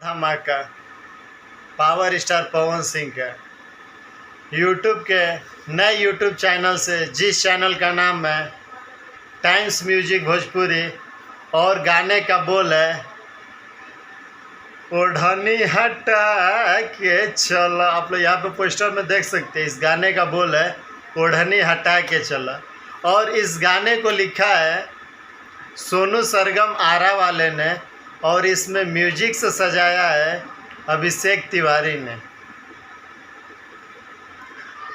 धमाका power star Pawan Singh का YouTube के नए यूट्यूब चैनल से, जिस चैनल का नाम है टाइम्स म्यूजिक भोजपुरी, और गाने का बोल है ओढ़नी हटा के चला। आप लोग यहाँ पे पोस्टर में देख सकते हैं। इस गाने का बोल है ओढ़नी हटा के चला, और इस गाने को लिखा है सोनू सरगम आरा वाले ने, और इसमें म्यूजिक से सजाया है अभिषेक तिवारी ने,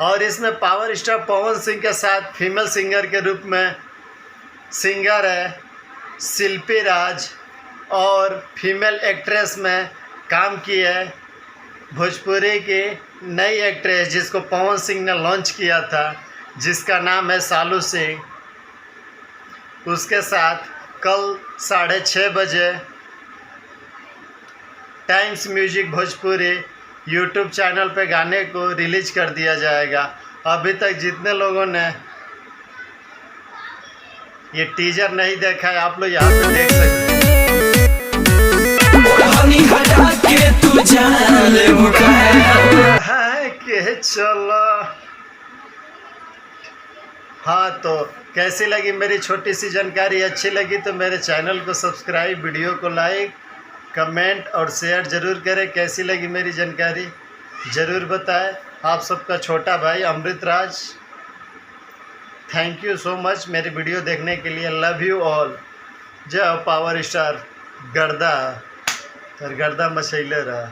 और इसमें पावर स्टार पवन सिंह के साथ फीमेल सिंगर के रूप में सिंगर है शिल्पी राज, और फीमेल एक्ट्रेस में काम की है भोजपुरी की नई एक्ट्रेस जिसको पवन सिंह ने लॉन्च किया था, जिसका नाम है सालू सिंह। उसके साथ कल 6:30 बजे times music Bhojpuri YouTube channel पे गाने को रिलीज कर दिया जाएगा। अभी तक जितने लोगों ने ये टीजर नहीं देखा है, आप लोग यहाँ पे देख सकते हैं। के चलो। हाँ, तो कैसी लगी मेरी छोटी सी जानकारी? अच्छी लगी तो मेरे चैनल को सब्सक्राइब, वीडियो को लाइक, कमेंट और शेयर ज़रूर करें। कैसी लगी मेरी जानकारी ज़रूर बताएं। आप सबका छोटा भाई Amrit Raj. Thank you so much मेरी वीडियो देखने के लिए। Love you all. जय पावर स्टार। गर्दा मचैले रहा।